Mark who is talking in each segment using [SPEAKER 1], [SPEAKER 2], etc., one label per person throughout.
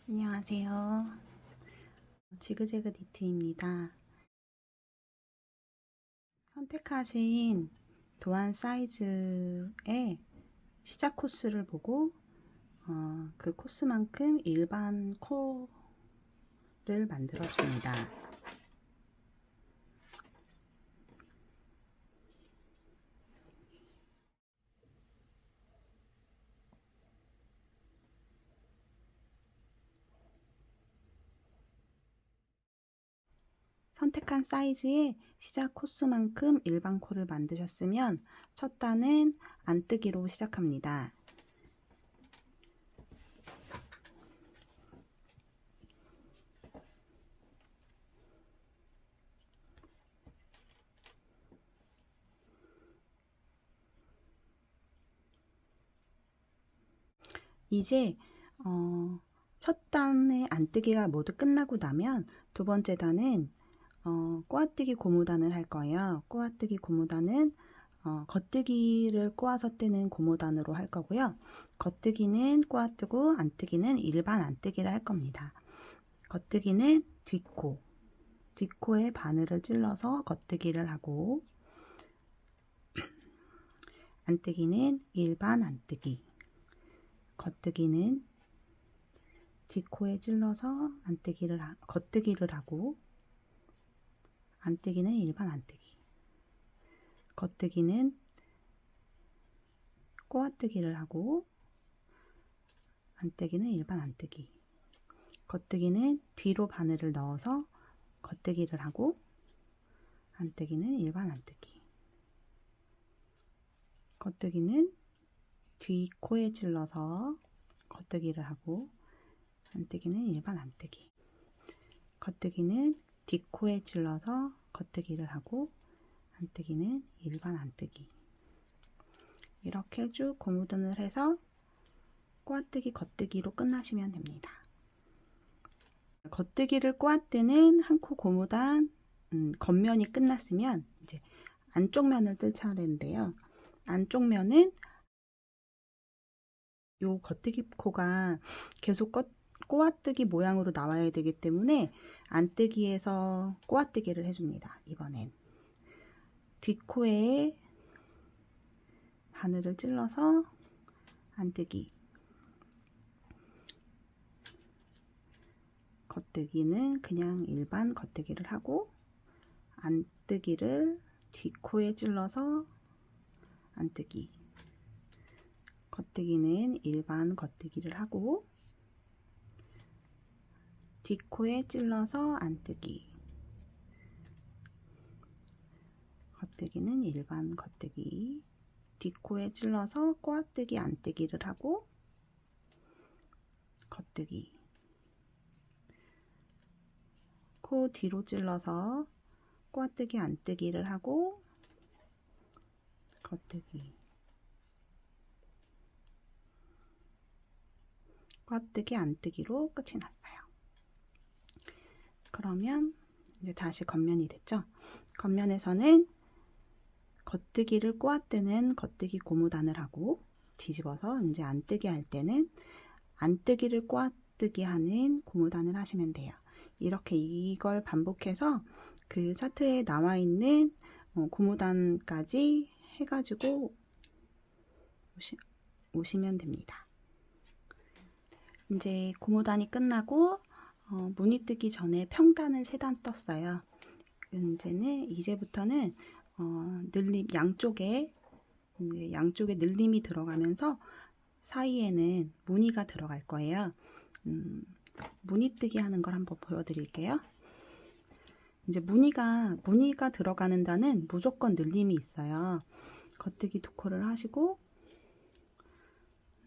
[SPEAKER 1] 안녕하세요. 지그재그 니트입니다. 선택하신 도안 사이즈의 시작 코스를 보고 그 코스만큼 일반 코를 만들어줍니다. 선택한 사이즈의 시작 코스만큼 일반 코를 만드셨으면 첫 단은 안뜨기로 시작합니다. 이제 첫 단의 안뜨기가 모두 끝나고 나면 두 번째 단은 꼬아뜨기 고무단을 할 거예요. 꼬아뜨기 고무단은 겉뜨기를 꼬아서 뜨는 고무단으로 할 거고요. 겉뜨기는 꼬아뜨고 안뜨기는 일반 안뜨기를 할 겁니다. 겉뜨기는 뒷코에 바늘을 찔러서 겉뜨기를 하고, 안뜨기는 일반 안뜨기, 겉뜨기는 뒷코에 찔러서 겉뜨기를 하고, 안뜨기는 일반 안뜨기, 겉뜨기는 꼬아뜨기를 하고, 안뜨기는 일반 안뜨기, 겉뜨기는 뒤로 바늘을 넣어서 겉뜨기를 하고, 안뜨기는 일반 안뜨기, 겉뜨기는 뒷코에 찔러서 겉뜨기를 하고, 안뜨기는 일반 안뜨기, 겉뜨기는 뒷코에 찔러서 겉뜨기를 하고, 안뜨기는 일반 안뜨기. 이렇게 쭉 고무단을 해서 꼬아뜨기 겉뜨기로 끝나시면 됩니다. 겉뜨기를 꼬아뜨는 한 코 고무단 겉면이 끝났으면 이제 안쪽 면을 뜰 차례인데요. 안쪽 면은 요 겉뜨기 코가 계속 꼬아뜨기 모양으로 나와야 되기 때문에 안뜨기에서 꼬아뜨기를 해줍니다. 이번엔 뒷코에 바늘을 찔러서 안뜨기, 겉뜨기는 그냥 일반 겉뜨기를 하고, 안뜨기를 뒷코에 찔러서 안뜨기, 겉뜨기는 일반 겉뜨기를 하고, 뒷코에 찔러서 안뜨기, 겉뜨기는 일반 겉뜨기, 뒷코에 찔러서 꼬아뜨기 안뜨기를 하고, 겉뜨기, 코 뒤로 찔러서 꼬아뜨기 안뜨기를 하고, 겉뜨기, 꼬아뜨기 안뜨기로 끝이 났어요. 그러면 이제 다시 겉면이 됐죠. 겉면에서는 겉뜨기를 꼬아뜨는 겉뜨기 고무단을 하고, 뒤집어서 이제 안뜨기 할 때는 안뜨기를 꼬아뜨기 하는 고무단을 하시면 돼요. 이렇게 이걸 반복해서 그 차트에 나와 있는 고무단까지 해가지고 오시면 됩니다. 이제 고무단이 끝나고 무늬 뜨기 전에 평단을 3단 떴어요. 이제부터는 늘림 양쪽에 늘림이 들어가면서 사이에는 무늬가 들어갈 거예요. 무늬 뜨기 하는 걸 한번 보여드릴게요. 이제 무늬가 들어가는 단은 무조건 늘림이 있어요. 겉뜨기 2코를 하시고,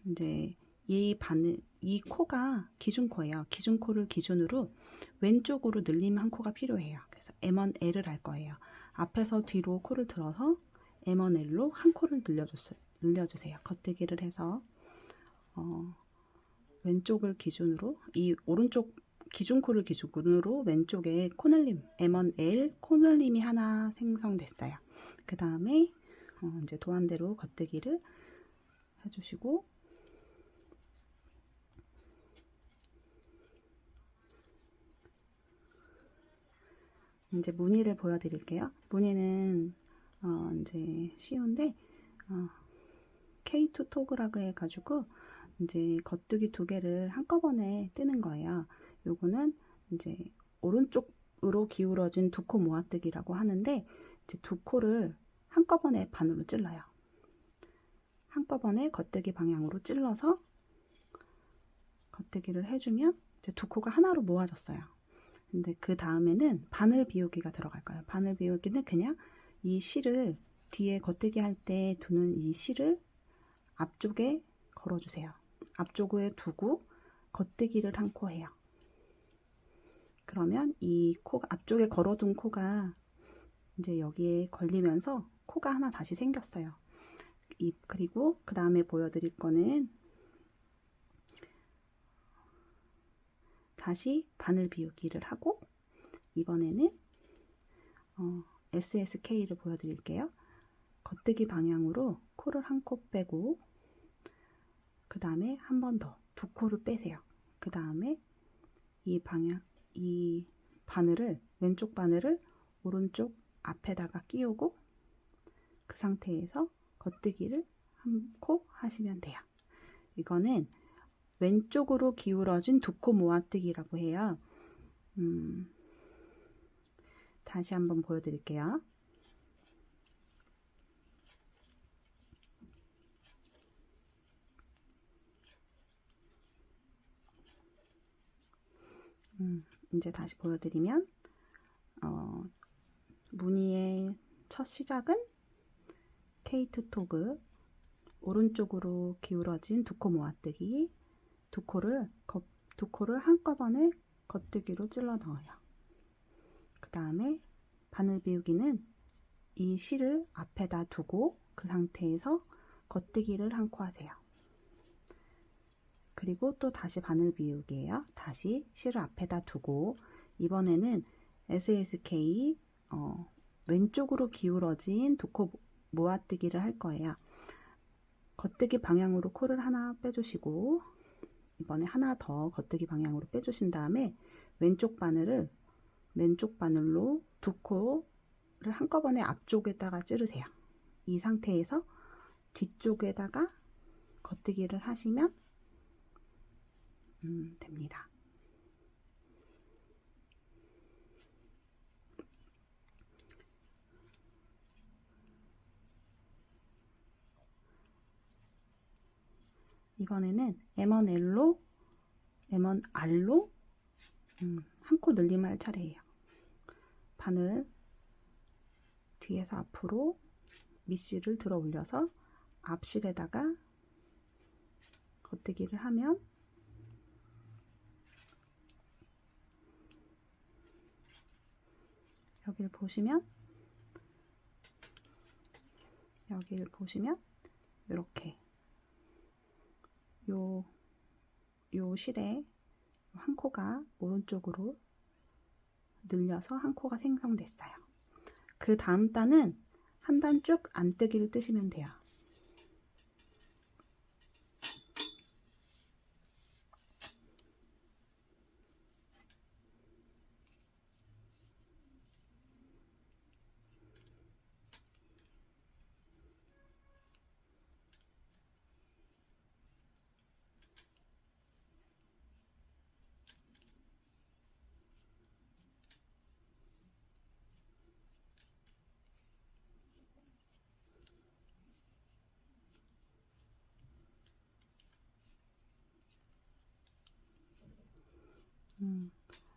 [SPEAKER 1] 이제 이 코가 기준코예요. 기준코를 기준으로 왼쪽으로 늘림 한 코가 필요해요. 그래서 M1L을 할 거예요. 앞에서 뒤로 코를 들어서 M1L로 한 코를 늘려주세요. 겉뜨기를 해서 왼쪽을 기준으로, 이 오른쪽 기준코를 기준으로 왼쪽에 코늘림 M1L 코늘림이 하나 생성됐어요. 그 다음에 이제 도안대로 겉뜨기를 해주시고, 이제 무늬를 보여드릴게요. 무늬는 이제 쉬운데 K2 토그라고 해가지고 이제 겉뜨기 두 개를 한꺼번에 뜨는 거예요. 요거는 이제 오른쪽으로 기울어진 두 코 모아뜨기라고 하는데 이제 두 코를 한꺼번에 반으로 찔러요. 한꺼번에 겉뜨기 방향으로 찔러서 겉뜨기를 해주면 이제 두 코가 하나로 모아졌어요. 근데 그 다음에는 바늘 비우기가 들어갈 거예요. 바늘 비우기는 그냥 이 실을 뒤에 겉뜨기 할 때 두는 이 실을 앞쪽에 걸어주세요. 앞쪽에 두고 겉뜨기를 한 코 해요. 그러면 이 코가 앞쪽에 걸어둔 코가 이제 여기에 걸리면서 코가 하나 다시 생겼어요. 그리고 그 다음에 보여드릴 거는 다시 바늘 비우기를 하고 이번에는 SSK를 보여드릴게요. 겉뜨기 방향으로 코를 한 코 빼고 그 다음에 한 번 더 두 코를 빼세요. 그 다음에 이 바늘을 왼쪽 바늘을 오른쪽 앞에다가 끼우고 그 상태에서 겉뜨기를 한 코 하시면 돼요. 이거는 왼쪽으로 기울어진 두 코 모아뜨기라고 해요. 다시 한번 보여드릴게요. 이제 다시 보여드리면 무늬의 첫 시작은 K2 토그, 오른쪽으로 기울어진 두 코 모아뜨기, 두 코를 한꺼번에 겉뜨기로 찔러 넣어요. 그 다음에 바늘 비우기는 이 실을 앞에다 두고 그 상태에서 겉뜨기를 한 코 하세요. 그리고 또 다시 바늘 비우기예요. 다시 실을 앞에다 두고 이번에는 SSK 왼쪽으로 기울어진 두 코 모아뜨기를 할 거예요. 겉뜨기 방향으로 코를 하나 빼주시고 이번에 하나 더 겉뜨기 방향으로 빼주신 다음에 왼쪽 바늘로 두 코를 한꺼번에 앞쪽에다가 찌르세요. 이 상태에서 뒤쪽에다가 겉뜨기를 하시면 됩니다. 이번에는 M1R로 한 코 늘림할 차례예요. 바늘 뒤에서 앞으로 밑실을 들어 올려서 앞실에다가 겉뜨기를 하면 여기를 보시면 이렇게 요 실에 한 코가 오른쪽으로 늘려서 한 코가 생성됐어요. 그 다음 단은 한 단 쭉 안뜨기를 뜨시면 돼요.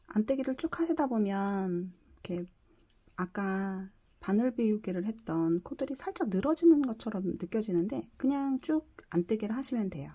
[SPEAKER 1] 안뜨기를 쭉 하시다 보면 이렇게 아까 바늘 비우기를 했던 코들이 살짝 늘어지는 것처럼 느껴지는데 그냥 쭉 안뜨기를 하시면 돼요.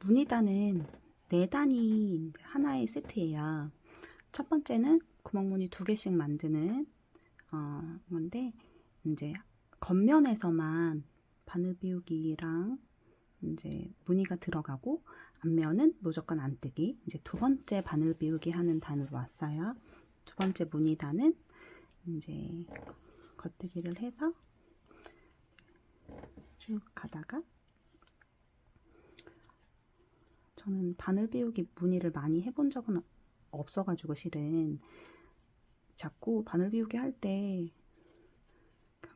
[SPEAKER 1] 무늬단은 4단이 하나의 세트예요. 첫 번째는 구멍무늬 2개씩 만드는 건데, 이제 겉면에서만 바늘 비우기랑 이제 무늬가 들어가고, 앞면은 무조건 안뜨기. 이제 두 번째 바늘 비우기 하는 단으로 왔어요. 두 번째 무늬단은 이제 겉뜨기를 해서 쭉 가다가, 저는 바늘 비우기 무늬를 많이 해본 적은 없어가지고 실은 자꾸 바늘 비우기 할 때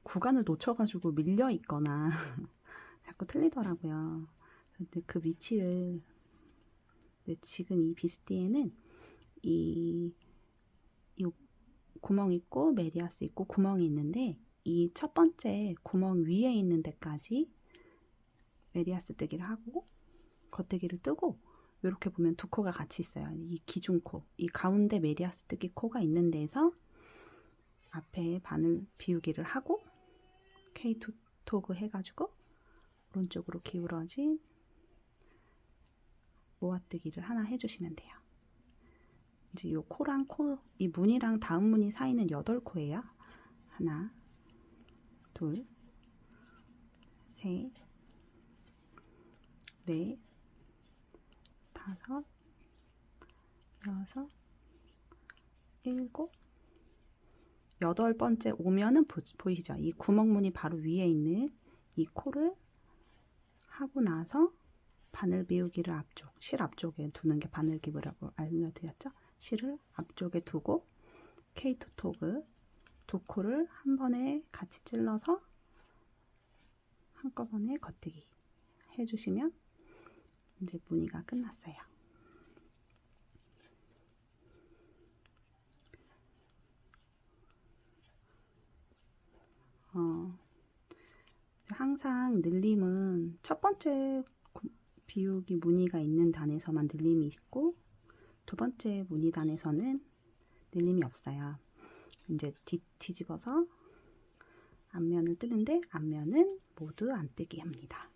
[SPEAKER 1] 구간을 놓쳐가지고 밀려 있거나 자꾸 틀리더라고요. 근데 그 위치를, 지금 이 비스티에는 이 구멍 있고 메리아스 있고 구멍이 있는데, 이 첫 번째 구멍 위에 있는 데까지 메리아스 뜨기를 하고 겉뜨기를 뜨고, 이렇게 보면 두 코가 같이 있어요. 이 기준코, 이 가운데 메리아스 뜨기 코가 있는 데서 앞에 바늘 비우기를 하고 K2 토그 해가지고 오른쪽으로 기울어진 모아뜨기를 하나 해주시면 돼요. 이제 이 코랑 이 무늬랑 다음 무늬 사이는 8코예요. 하나, 둘, 셋, 넷, 다섯, 여섯, 일곱, 8번째 오면은 보이시죠? 이 구멍무늬 바로 위에 있는 이 코를 하고 나서 바늘 비우기를 앞쪽, 실 앞쪽에 두는 게 바늘 비우기라고 알려드렸죠? 실을 앞쪽에 두고 K2 토그 두 코를 한 번에 같이 찔러서 한꺼번에 겉뜨기 해주시면 이제 무늬가 끝났어요. 항상 늘림은 첫 번째 비우기 무늬가 있는 단에서만 늘림이 있고, 두 번째 무늬 단에서는 늘림이 없어요. 이제 뒤집어서 앞면을 뜨는데, 앞면은 모두 안 뜨기 합니다.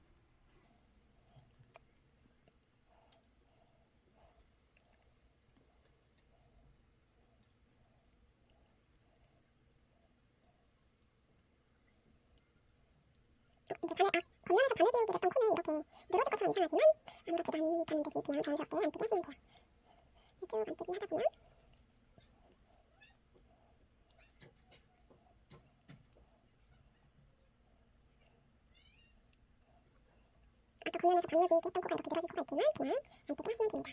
[SPEAKER 2] 이제 겉면에서 바늘 비우기 됐던 코는 이렇게 늘어질 것처럼 이상하지만 아무렇지도 않다는 듯이 그냥 자연스럽게 안뜨기 하시면 돼요. 쭉 안뜨기 하다 보면 아까 겉면에서 바늘 비우기 했던 코가 이렇게 늘어질 코가 있지만 그냥 안뜨기 하시면 됩니다.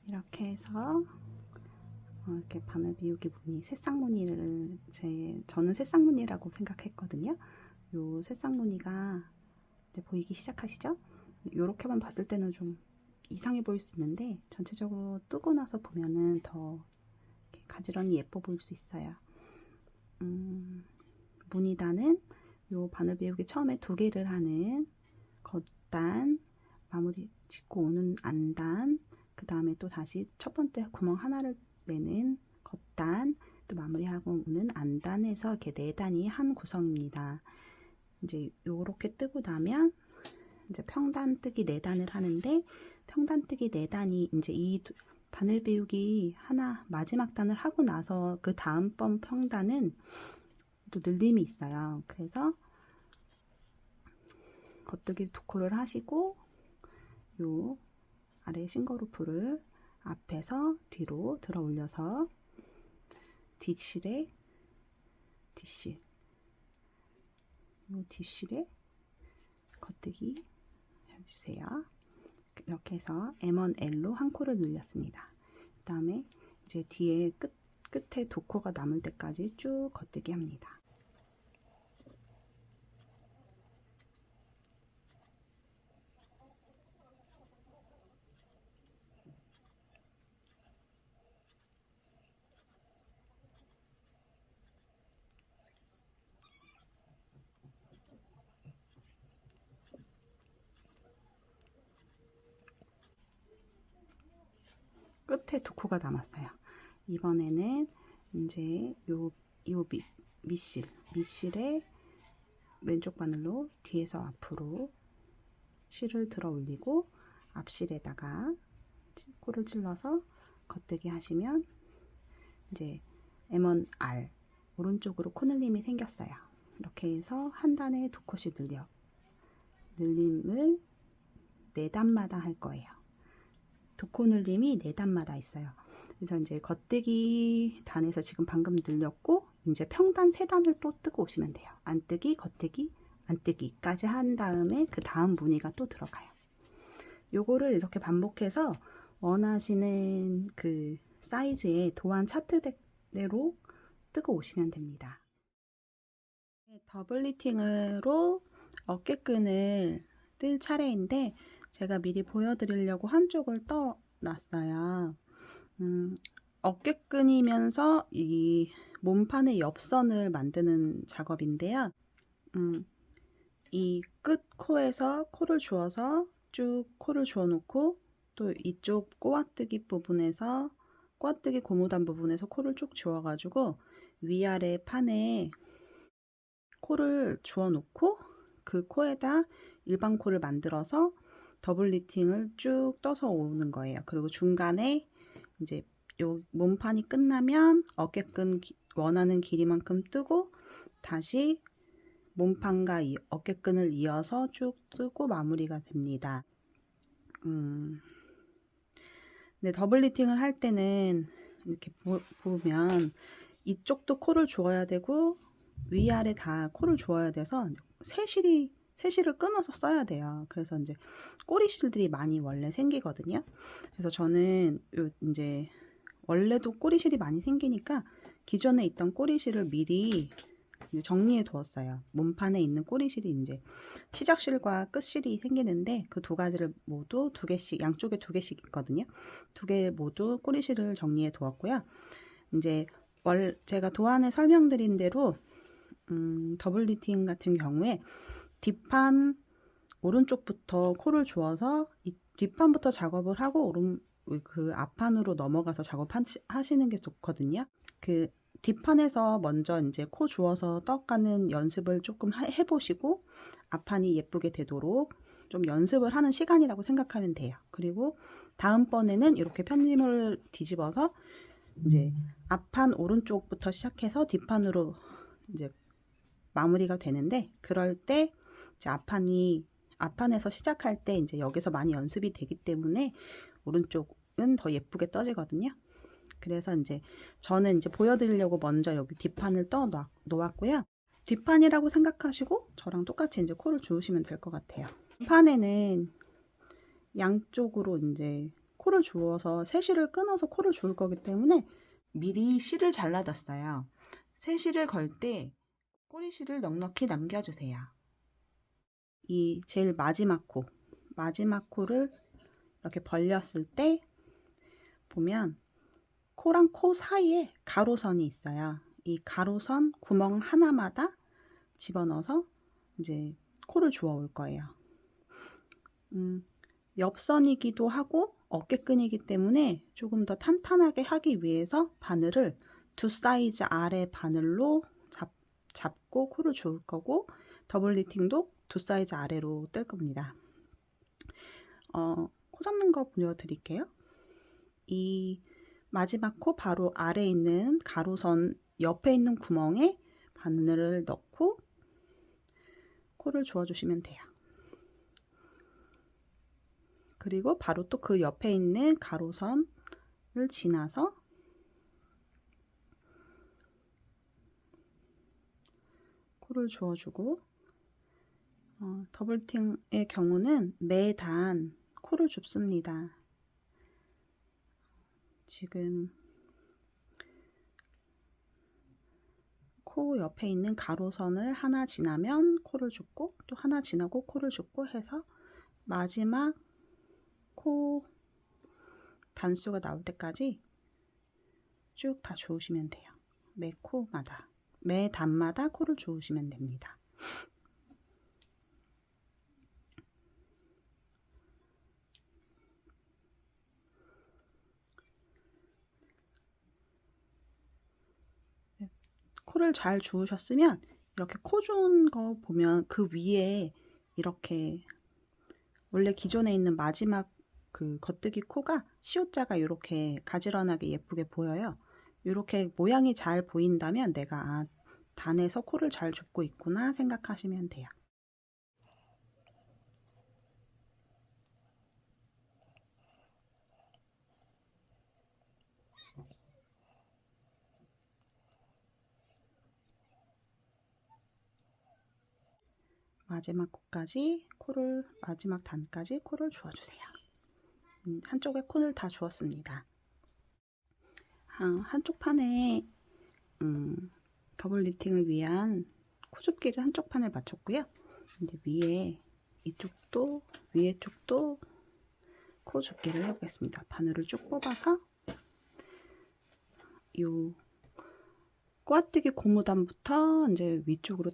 [SPEAKER 1] 이렇게 해서 이렇게 바늘 비우기 무늬, 새싹무늬를 저는 새싹무늬라고 생각했거든요. 요 새싹무늬가 이제 보이기 시작하시죠? 요렇게만 봤을 때는 좀 이상해 보일 수 있는데, 전체적으로 뜨고 나서 보면은 더 가지런히 예뻐 보일 수 있어요. 무늬단은 요 바늘 비우기 처음에 2개를 하는 겉단, 마무리 짓고 오는 안단, 그 다음에 또 다시 첫 번째 구멍 하나를 내는 겉단, 또 마무리하고 오는 안단에서 이렇게 4단이 한 구성입니다. 이제 요렇게 뜨고 나면 이제 평단 뜨기 4단을 하는데, 평단 뜨기 4단이 이제 이 바늘 비우기 하나 마지막 단을 하고 나서 그 다음번 평단은 또 늘림이 있어요. 그래서 겉뜨기 2코를 하시고 요 아래 싱거루프를 앞에서 뒤로 들어 올려서 뒷실에 겉뜨기 해주세요. 이렇게 해서 M1L로 한 코를 늘렸습니다. 그 다음에 이제 뒤에 끝에 2코가 남을 때까지 쭉 겉뜨기 합니다. 끝에 두 코가 남았어요. 이번에는 이제 요 밑실에 왼쪽 바늘로 뒤에서 앞으로 실을 들어 올리고 앞실에다가 코를 찔러서 겉뜨기 하시면 이제 M1R 오른쪽으로 코늘림이 생겼어요. 이렇게 해서 한 단에 두 컷이 늘림을 4단마다 할 거예요. 두 코 늘림이 4단마다 있어요. 그래서 이제 겉뜨기 단에서 지금 방금 늘렸고 이제 평단 3단을 또 뜨고 오시면 돼요. 안뜨기, 겉뜨기, 안뜨기까지 한 다음에 그 다음 무늬가 또 들어가요. 요거를 이렇게 반복해서 원하시는 그 사이즈의 도안 차트대로 뜨고 오시면 됩니다. 더블 리팅으로 어깨끈을 뜰 차례인데 제가 미리 보여드리려고 한쪽을 떠놨어요. 어깨끈이면서 이 몸판의 옆선을 만드는 작업인데요. 이 끝 코에서 코를 주어서 쭉 코를 주어 놓고 또 이쪽 꼬아뜨기 부분에서 꼬아뜨기 고무단 부분에서 코를 쭉 주어 가지고 위아래 판에 코를 주어 놓고 그 코에다 일반 코를 만들어서 더블 리팅을 쭉 떠서 오는 거예요. 그리고 중간에 이제 요 몸판이 끝나면 어깨끈 원하는 길이만큼 뜨고 다시 몸판과 어깨끈을 이어서 쭉 뜨고 마무리가 됩니다. 네, 더블 리팅을 할 때는 이렇게 보면 이쪽도 코를 주어야 되고 위아래 다 코를 주어야 돼서 새실을 끊어서 써야 돼요. 그래서 이제 꼬리실들이 많이 원래 생기거든요. 그래서 저는 이제 원래도 꼬리실이 많이 생기니까 기존에 있던 꼬리실을 미리 이제 정리해 두었어요. 몸판에 있는 꼬리실이 이제 시작실과 끝실이 생기는데 그 두 가지를 모두 2개씩, 양쪽에 2개씩 있거든요. 2개 모두 꼬리실을 정리해 두었고요. 이제 제가 도안에 설명드린 대로 더블 리팅 같은 경우에 뒷판 오른쪽부터 코를 주어서 이 뒷판부터 작업을 하고 그 앞판으로 넘어가서 작업하시는 게 좋거든요. 그 뒷판에서 먼저 이제 코 주어서 떡가는 연습을 조금 해보시고 앞판이 예쁘게 되도록 좀 연습을 하는 시간이라고 생각하면 돼요. 그리고 다음번에는 이렇게 편림을 뒤집어서 이제 앞판 오른쪽부터 시작해서 뒷판으로 이제 마무리가 되는데 그럴 때 이제 앞판에서 시작할 때 이제 여기서 많이 연습이 되기 때문에 오른쪽은 더 예쁘게 떠지거든요. 그래서 이제 저는 이제 보여드리려고 먼저 여기 뒷판을 떠 놓았고요. 뒷판이라고 생각하시고 저랑 똑같이 이제 코를 주우시면 될 것 같아요. 뒷판에는 양쪽으로 이제 코를 주어서 새실을 끊어서 코를 주울 거기 때문에 미리 실을 잘라뒀어요. 새실을 걸 때 꼬리실을 넉넉히 남겨주세요. 이 제일 마지막 코를 이렇게 벌렸을 때 보면 코랑 코 사이에 가로선이 있어요. 이 가로선 구멍 하나마다 집어넣어서 이제 코를 주워 올 거예요. 옆선이기도 하고 어깨끈이기 때문에 조금 더 탄탄하게 하기 위해서 바늘을 2 사이즈 아래 바늘로 잡고 코를 주울 거고 더블 리팅도 2 사이즈 아래로 뜰 겁니다. 코 잡는 거 보여드릴게요. 이 마지막 코 바로 아래에 있는 가로선 옆에 있는 구멍에 바늘을 넣고 코를 주워주시면 돼요. 그리고 바로 또 그 옆에 있는 가로선을 지나서 코를 주워주고 더블팅의 경우는 매단 코를 줍습니다. 지금 코 옆에 있는 가로선을 하나 지나면 코를 줍고 또 하나 지나고 코를 줍고 해서 마지막 코 단수가 나올 때까지 쭉 다 주우시면 돼요. 매 단마다 코를 주우시면 됩니다. 코를 잘 주우셨으면 이렇게 코 주운 거 보면 그 위에 이렇게 원래 기존에 있는 마지막 그 겉뜨기 코가 시옷자가 이렇게 가지런하게 예쁘게 보여요. 이렇게 모양이 잘 보인다면 내가 단에서 코를 잘 줍고 있구나 생각하시면 돼요. 마지막 단까지 코를 주어주세요. 한쪽에 코를 다 주었습니다. 한쪽 판에 더블 니팅을 위한 코줍기를 한쪽 판을 맞췄고요. 이제 위에 쪽도 코줍기를 해보겠습니다. 바늘을 쭉 뽑아서 요 꼬아뜨기 고무단부터 이제 위쪽으로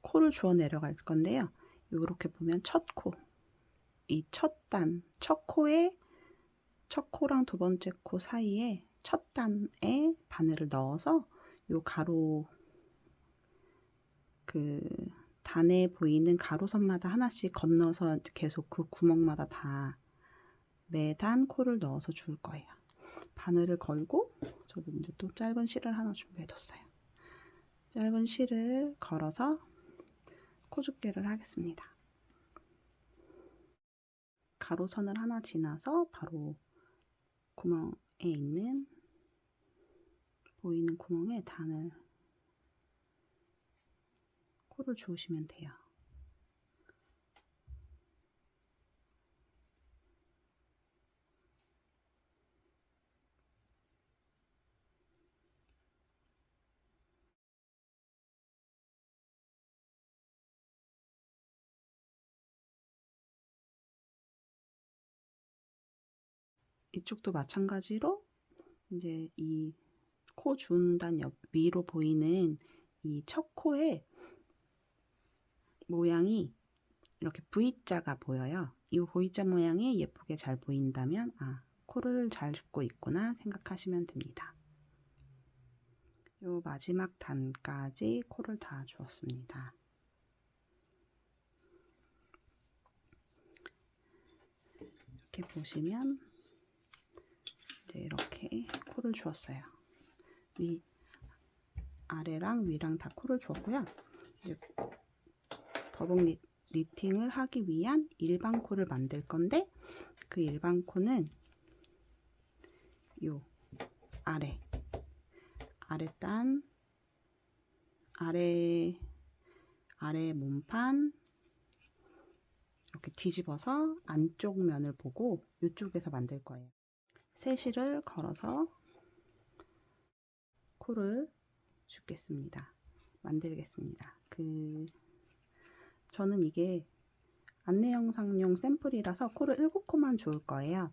[SPEAKER 1] 코를 주워 내려갈 건데요. 이렇게 보면 첫 코랑 두 번째 코 사이에 첫 단에 바늘을 넣어서 요 가로 그 단에 보이는 가로선마다 하나씩 건너서 계속 그 구멍마다 다 매단 코를 넣어서 줄 거예요. 바늘을 걸고 저도 이제 또 짧은 실을 하나 준비해 뒀어요. 짧은 실을 걸어서 코줍기를 하겠습니다. 가로선을 하나 지나서 바로 구멍에 있는 보이는 구멍에 코를 주우시면 돼요. 이쪽도 마찬가지로 이제 이 코 주운 단 위로 보이는 이 첫 코의 모양이 이렇게 V자가 보여요. 이 V자 모양이 예쁘게 잘 보인다면 코를 잘 줍고 있구나 생각하시면 됩니다. 요 마지막 단까지 코를 다 주었습니다. 이렇게 보시면 이제 이렇게 코를 주었어요. 아래랑 위랑 다 코를 주었고요. 이제 더블 니팅을 하기 위한 일반 코를 만들 건데 그 일반 코는 요 아랫단 아래 몸판 이렇게 뒤집어서 안쪽 면을 보고 이쪽에서 만들 거예요. 세실을 걸어서 코를 만들겠습니다. 저는 이게 안내 영상용 샘플이라서 코를 7코만 주울 거예요.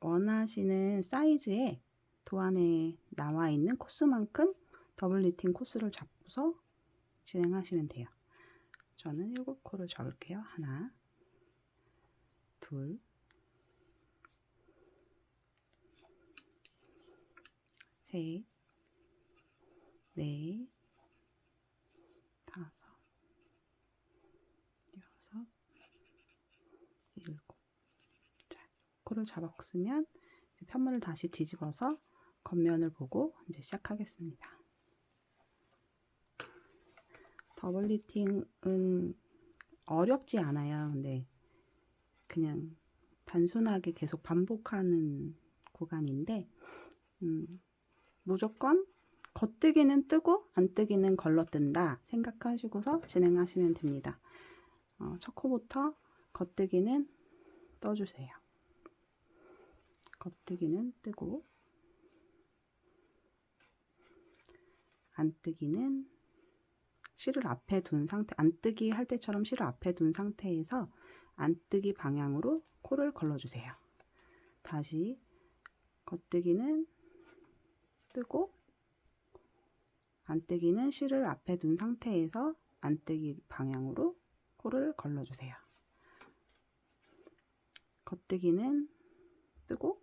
[SPEAKER 1] 원하시는 사이즈의 도안에 나와 있는 코스만큼 더블 니팅 코스를 잡고서 진행하시면 돼요. 저는 7코를 적을게요. 하나, 둘, 셋, 넷, 다섯, 여섯, 일곱. 자, 코를 잡았으면 편물을 다시 뒤집어서 겉면을 보고 이제 시작하겠습니다. 더블 니팅은 어렵지 않아요. 근데 그냥 단순하게 계속 반복하는 구간인데 무조건 겉뜨기는 뜨고 안 뜨기는 걸러뜬다 생각하시고서 진행하시면 됩니다. 첫 코부터 겉뜨기는 떠주세요. 겉뜨기는 뜨고 안뜨기는 실을 앞에 둔 상태, 안뜨기 할 때처럼 실을 앞에 둔 상태에서 안뜨기 방향으로 코를 걸러주세요. 다시 겉뜨기는 뜨고 안뜨기는 실을 앞에 둔 상태에서 안뜨기 방향으로 코를 걸러주세요. 겉뜨기는 뜨고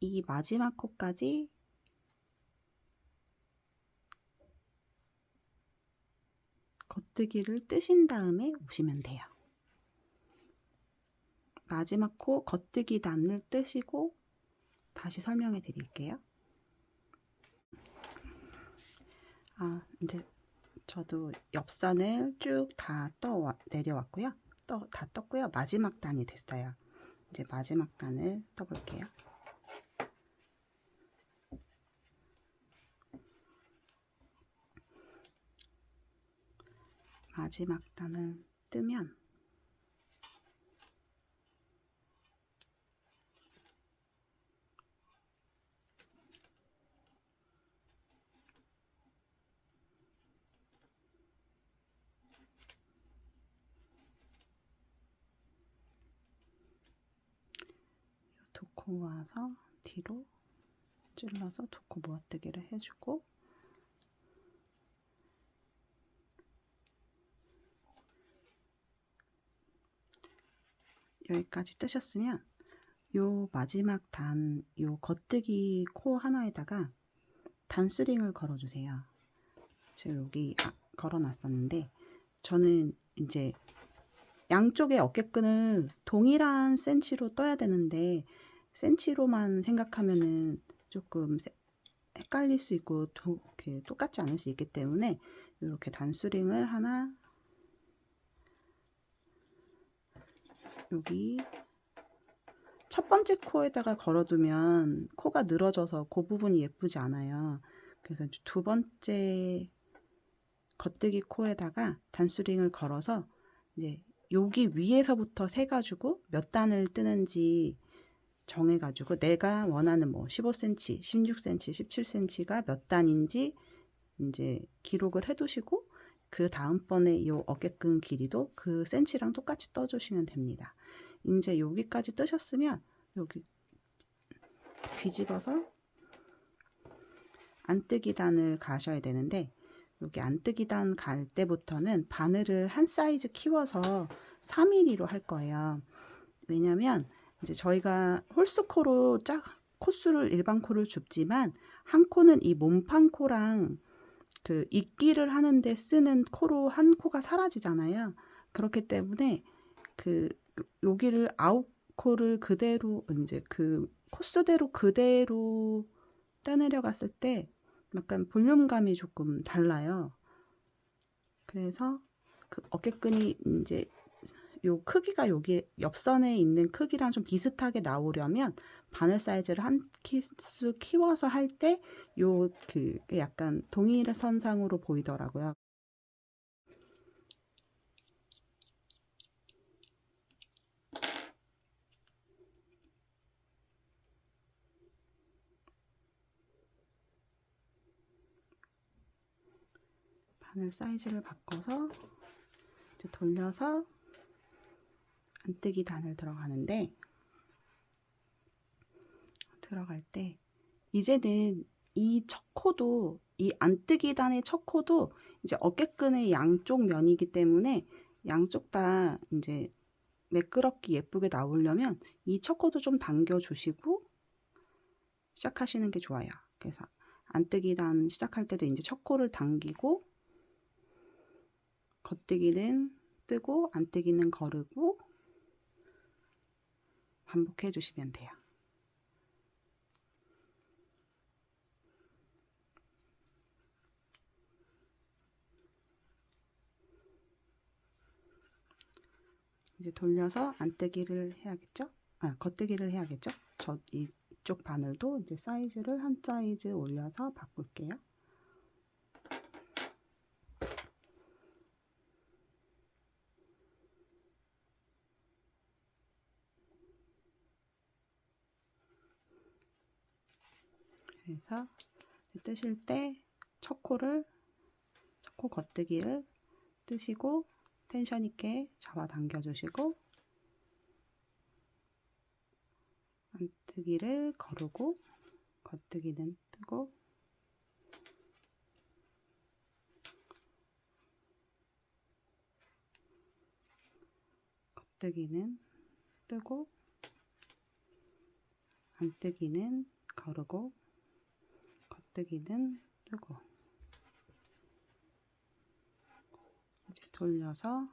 [SPEAKER 1] 이 마지막 코까지 겉뜨기를 뜨신 다음에 오시면 돼요. 마지막 코 겉뜨기 단을 뜨시고 다시 설명해 드릴게요. 이제 저도 옆선을 쭉 다 내려왔고요. 다 떴고요. 마지막 단이 됐어요. 이제 마지막 단을 떠볼게요. 마지막 단을 뜨면 도코 모아서 뒤로 찔러서 도코 모아뜨기를 해주고, 여기까지 뜨셨으면 요 마지막 단, 요 겉뜨기 코 하나에다가 단수링을 걸어주세요. 제가 여기 걸어놨었는데, 저는 이제 양쪽의 어깨끈을 동일한 센치로 떠야 되는데 센치로만 생각하면은 조금 헷갈릴 수 있고 이렇게 똑같지 않을 수 있기 때문에 이렇게 단수링을 하나 여기 첫 번째 코에다가 걸어두면 코가 늘어져서 그 부분이 예쁘지 않아요. 그래서 두 번째 겉뜨기 코에다가 단수링을 걸어서 이제 여기 위에서부터 세 가지고 몇 단을 뜨는지 정해가지고 내가 원하는 뭐 15cm, 16cm, 17cm가 몇 단인지 이제 기록을 해두시고 그 다음번에 이 어깨끈 길이도 그 센치랑 똑같이 떠주시면 됩니다. 이제 여기까지 뜨셨으면 여기 뒤집어서 안뜨기 단을 가셔야 되는데, 여기 안뜨기 단 갈 때부터는 바늘을 한 사이즈 키워서 3mm로 할 거예요. 왜냐면 이제 저희가 홀수코로 코수를 일반 코를 줍지만 한 코는 이 몸판 코랑 그 입기를 하는데 쓰는 코로 한 코가 사라지잖아요. 그렇기 때문에 그 여기를 아웃 코를 그대로 이제 그 코수대로 그대로 떠내려갔을 때 약간 볼륨감이 조금 달라요. 그래서 그 어깨끈이 이제 요 크기가 여기 옆선에 있는 크기랑 좀 비슷하게 나오려면 바늘 사이즈를 한 키수 키워서 할 때 요 그 약간 동일선상으로 보이더라고요. 바늘 사이즈를 바꿔서 이제 돌려서 안뜨기 단을 들어가는데, 들어갈 때 이제는 이 첫 코도 이 안뜨기 단의 첫 코도 이제 어깨끈의 양쪽 면이기 때문에 양쪽 다 이제 매끄럽게 예쁘게 나오려면 이 첫 코도 좀 당겨 주시고 시작하시는 게 좋아요. 그래서 안뜨기 단 시작할 때도 이제 첫 코를 당기고 겉뜨기는 뜨고 안뜨기는 거르고 반복해 주시면 돼요. 이제 돌려서 안뜨기를 해야겠죠? 겉뜨기를 해야겠죠? 저 이쪽 바늘도 이제 사이즈를 한 사이즈 올려서 바꿀게요. 그래서 뜨실 때 첫 코 겉뜨기를 뜨시고 텐션 있게 잡아당겨 주시고 안뜨기를 거르고 겉뜨기는 뜨고 겉뜨기는 뜨고 안뜨기는 거르고 겉뜨기는 뜨고 이제 돌려서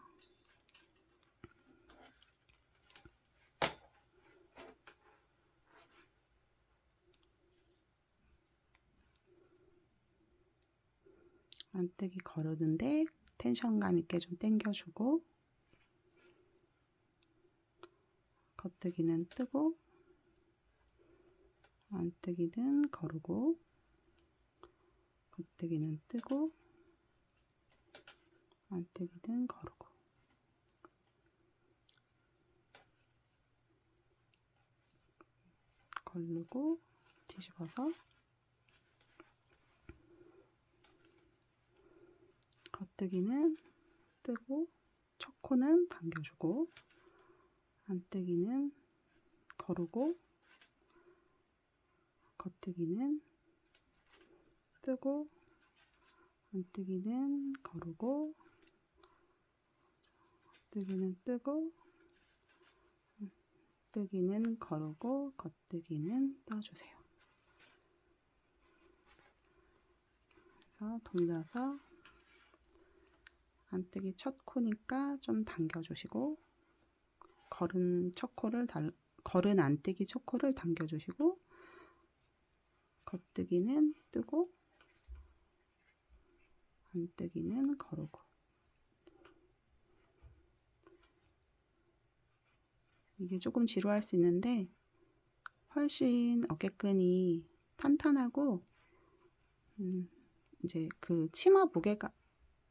[SPEAKER 1] 안뜨기 거르는데 텐션감 있게 좀 당겨주고 겉뜨기는 뜨고 안뜨기는 거르고 겉뜨기는 뜨고 안뜨기는 거르고 걸르고 뒤집어서 겉뜨기는 뜨고 첫 코는 당겨주고 안뜨기는 거르고 겉뜨기는 뜨고 안뜨기는 거르고 겉뜨기는 뜨고 뜨기는 거르고 겉뜨기는 떠주세요. 그래서 돌려서 안뜨기 첫 코니까 좀 당겨주시고 거른 안뜨기 첫 코를 당겨주시고 겉뜨기는 뜨고 안뜨기는 거르고 이게 조금 지루할 수 있는데 훨씬 어깨끈이 탄탄하고 이제 그 치마 무게가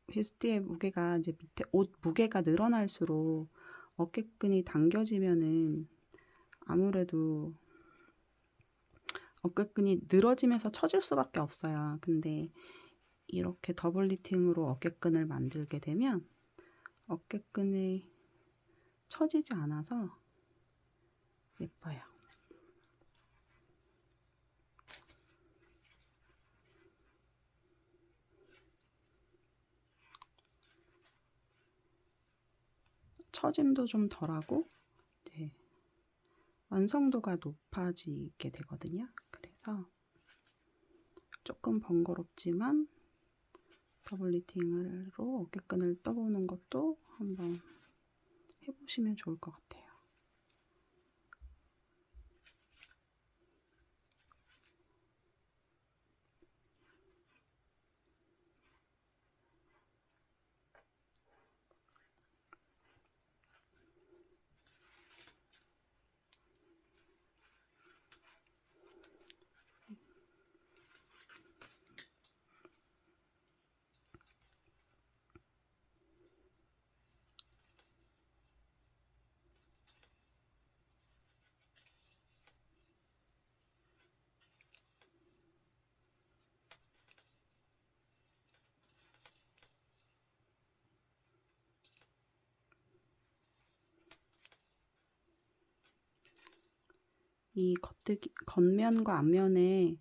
[SPEAKER 1] 베스트의 무게가 이제 밑에 옷 무게가 늘어날수록 어깨끈이 당겨지면은 아무래도 어깨끈이 늘어지면서 처질 수밖에 없어요. 근데 이렇게 더블 니팅으로 어깨끈을 만들게 되면 어깨끈이 처지지 않아서 예뻐요. 처짐도 좀 덜하고 네, 완성도가 높아지게 되거든요. 그래서 조금 번거롭지만 더블 니팅으로 어깨끈을 떠보는 것도 한번 해보시면 좋을 것 같아요. 이 겉면과 앞면에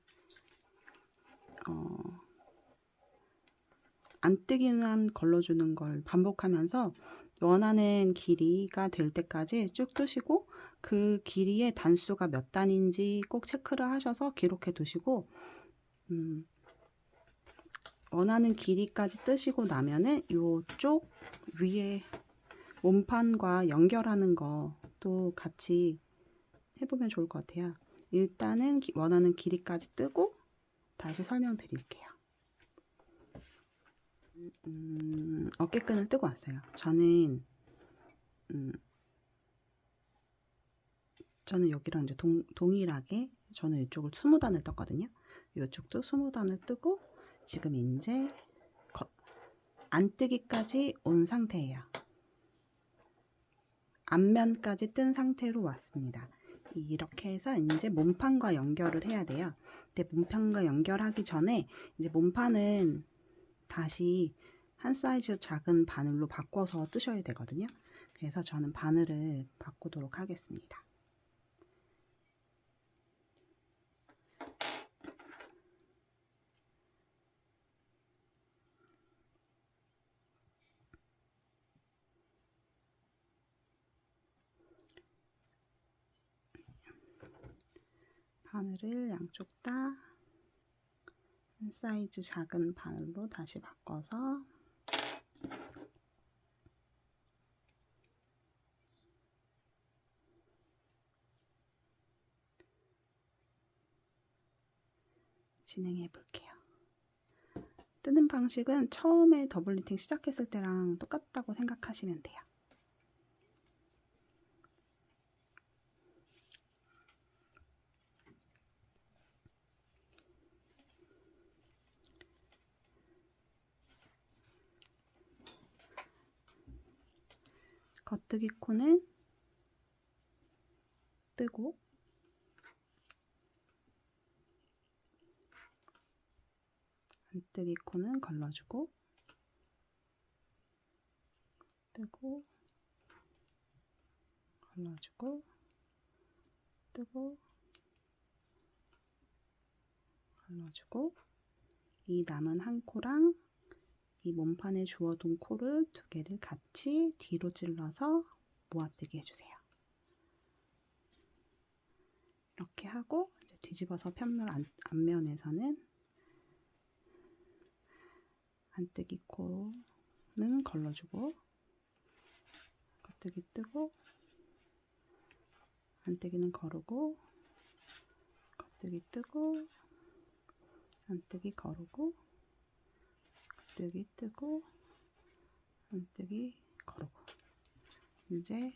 [SPEAKER 1] 안뜨기만 걸러주는 걸 반복하면서 원하는 길이가 될 때까지 쭉 뜨시고 그 길이의 단수가 몇 단인지 꼭 체크를 하셔서 기록해 두시고 원하는 길이까지 뜨시고 나면은 이쪽 위에 몸판과 연결하는 것도 같이 해보면 좋을 것 같아요. 일단은 원하는 길이까지 뜨고 다시 설명드릴게요. 어깨끈을 뜨고 왔어요. 저는 여기랑 이제 동일하게 저는 이쪽을 20단을 떴거든요. 이쪽도 20단을 뜨고 지금 이제 안뜨기까지 온 상태예요. 앞면까지 뜬 상태로 왔습니다. 이렇게 해서 이제 몸판과 연결을 해야 돼요. 근데 몸판과 연결하기 전에 이제 몸판은 다시 한 사이즈 작은 바늘로 바꿔서 뜨셔야 되거든요. 그래서 저는 바늘을 바꾸도록 하겠습니다. 바늘을 양쪽 다 한 사이즈 작은 바늘로 다시 바꿔서 진행해 볼게요. 뜨는 방식은 처음에 더블 니팅 시작했을 때랑 똑같다고 생각하시면 돼요. 겉뜨기 코는 뜨고 안뜨기 코는 걸러주고 뜨고 걸러주고 뜨고 걸러주고 이 남은 한 코랑 이 몸판에 주워둔 코를 두 개를 같이 뒤로 찔러서 모아뜨기 해주세요. 이렇게 하고 이제 뒤집어서 편면 앞면에서는 안뜨기 코는 걸러주고 겉뜨기 뜨고 안뜨기는 거르고 겉뜨기 뜨고 안뜨기 거르고 겉뜨기 뜨고 안뜨기 거르고 이제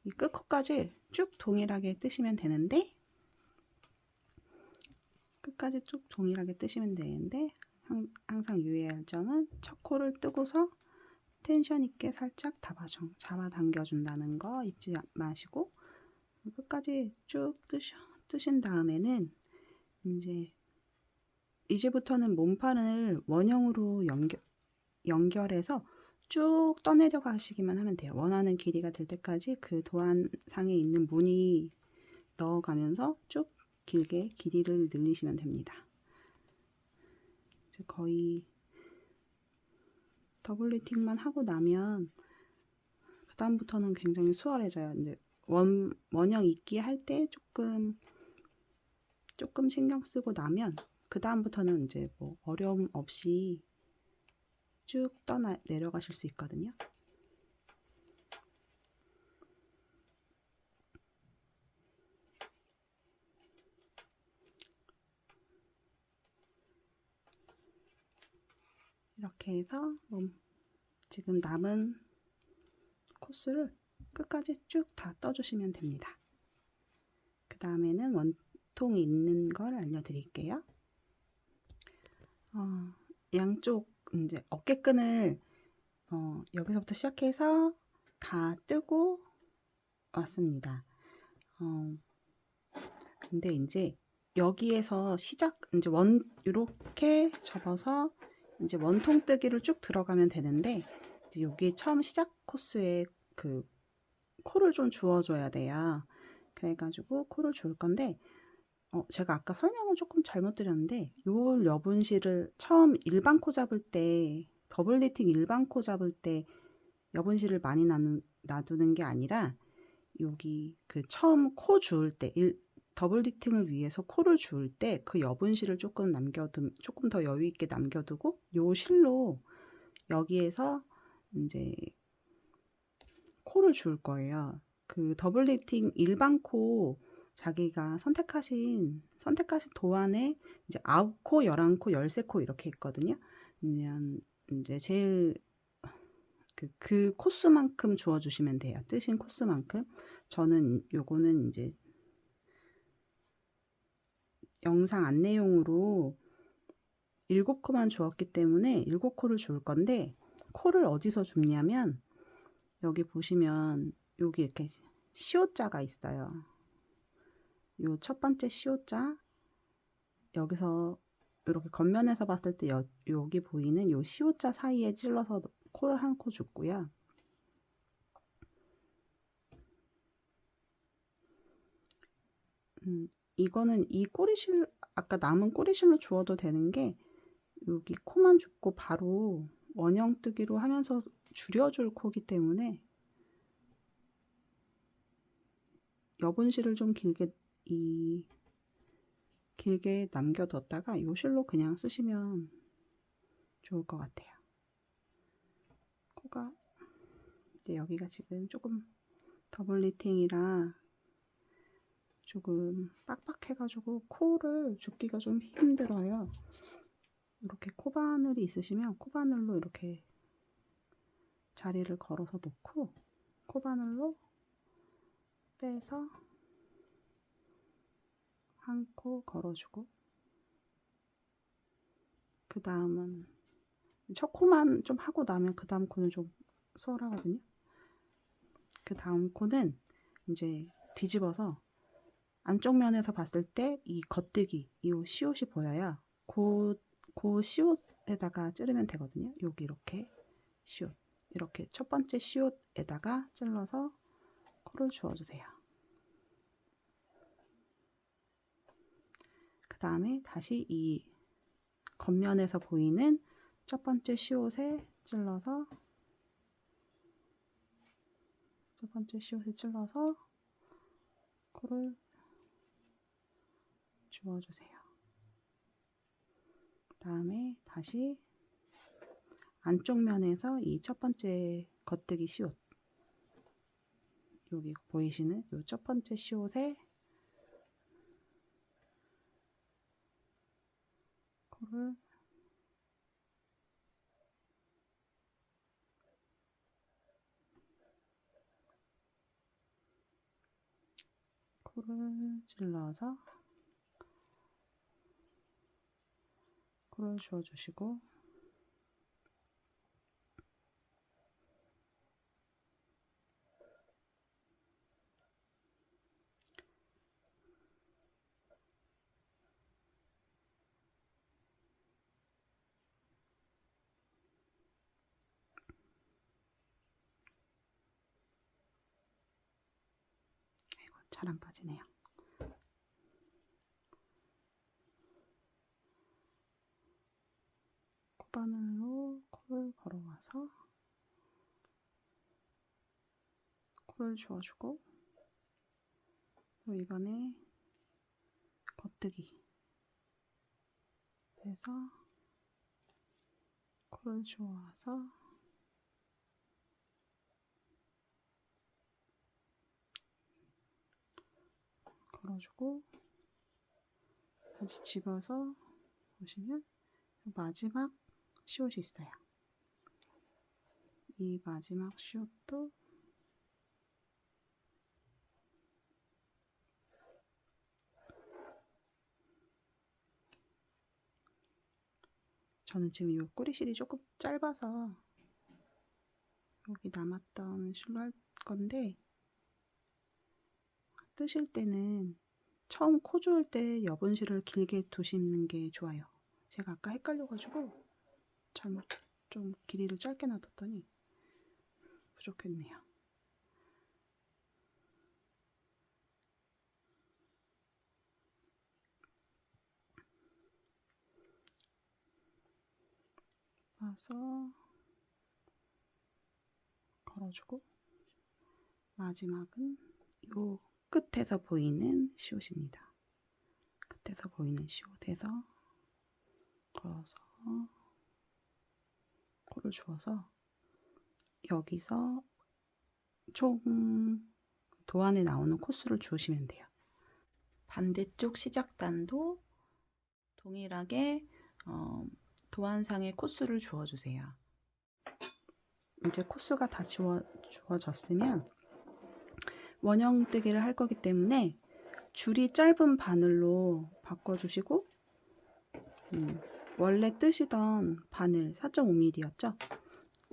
[SPEAKER 1] 이 끝코까지 쭉 동일하게 뜨시면 되는데 끝까지 쭉 동일하게 뜨시면 되는데 항상 유의해야 할 점은 첫 코를 뜨고서 텐션 있게 살짝 잡아당겨 준다는 거 잊지 마시고 끝까지 쭉 뜨신 다음에는 이제부터는 몸판을 원형으로 연결해서 쭉 떠내려 가시기만 하면 돼요. 원하는 길이가 될 때까지 그 도안상에 있는 무늬 넣어가면서 쭉 길게 길이를 늘리시면 됩니다. 거의 더블 니팅만 하고 나면 그 다음부터는 굉장히 수월해져요. 이제 원형 입기 할 때 조금 신경 쓰고 나면 그 다음부터는 이제 뭐 어려움 없이 쭉 내려가실 수 있거든요. 이렇게 해서 지금 남은 코스를 끝까지 쭉 다 떠주시면 됩니다. 그 다음에는 원통이 있는 걸 알려드릴게요. 양쪽 이제 어깨끈을 여기서부터 시작해서 다 뜨고 왔습니다. 근데 이제 여기에서 이제 이렇게 접어서 이제 원통 뜨기를 쭉 들어가면 되는데 여기 처음 시작 코스에 그 코를 좀 주워줘야 돼요. 그래가지고 코를 줄 건데 제가 아까 설명을 조금 잘못 드렸는데 요 여분실을 처음 일반 코 잡을 때 더블 니팅 일반 코 잡을 때 여분실을 많이 놔두는 게 아니라 여기 그 처음 코 주울 때 더블 니팅을 위해서 코를 주울 때 그 여분실을 조금 더 여유 있게 남겨두고 요 실로 여기에서 이제 코를 주울 거예요. 그 더블 니팅 일반 코 자기가 선택하신 도안에 이제 9코, 11코, 13코 이렇게 있거든요. 그러면 이제 제일 그 코스만큼 주워 주시면 돼요. 뜨신 코스만큼. 저는 요거는 이제 영상 안내용으로 7코만 주었기 때문에 7코를 줄 건데 코를 어디서 줍냐면 여기 보시면 여기 이렇게 시옷자가 있어요. 요 첫 번째 시옷자 여기서 이렇게 겉면에서 봤을 때 여기 보이는 요 시옷자 사이에 찔러서 코를 한 코 줍고요. 이거는 이 꼬리실 아까 남은 꼬리실로 주어도 되는 게 여기 코만 줍고 바로 원형 뜨기로 하면서 줄여줄 코기 때문에 여분실을 좀 길게 길게 남겨뒀다가 요 실로 그냥 쓰시면 좋을 것 같아요. 코가 이제 여기가 지금 조금 더블 리팅이라 조금 빡빡해가지고 코를 줍기가 좀 힘들어요. 이렇게 코바늘이 있으시면 코바늘로 이렇게 자리를 걸어서 놓고 코바늘로 빼서 한 코 걸어주고, 그 다음은 첫 코만 좀 하고 나면 그 다음 코는 좀 수월하거든요. 그 다음 코는 이제 뒤집어서 안쪽 면에서 봤을 때 이 겉뜨기, 이 시옷이 보여요. 그 시옷에다가 찌르면 되거든요. 여기 이렇게 시옷, 이렇게 첫 번째 시옷에다가 찔러서 코를 주워주세요. 그 다음에 다시 이 겉면에서 보이는 첫 번째 시옷에 찔러서 코를 주워주세요. 그 다음에 다시 안쪽 면에서 이 첫 번째 겉뜨기 시옷, 여기 보이시는 이 첫 번째 시옷에 코를 찔러서 코를 주워주시고, 잘 안 빠지네요. 코바늘로 코를 걸어와서 코를 주워주고, 이번에 겉뜨기 해서 코를 주워와서 걸어주고, 다시 집어서 보시면 마지막 시옷이 있어요. 이 마지막 시옷도 저는 지금 이 꼬리실이 조금 짧아서 여기 남았던 실로 할 건데, 뜨실 때는 처음 코 주울 때 여분실을 길게 두시는 게 좋아요. 제가 아까 헷갈려가지고 잘못 좀 길이를 짧게 놔뒀더니 부족했네요. 와서 걸어주고, 마지막은 요 끝에서 보이는 시옷입니다. 끝에서 보이는 시옷에서 걸어서 코를 주워서 여기서 총 도안에 나오는 코수를 주시면 돼요. 반대쪽 시작단도 동일하게 도안상의 코수를 주어주세요. 이제 코수가 다 주어졌으면 원형뜨기를 할 거기 때문에 줄이 짧은 바늘로 바꿔주시고, 원래 뜨시던 바늘 4.5mm였죠?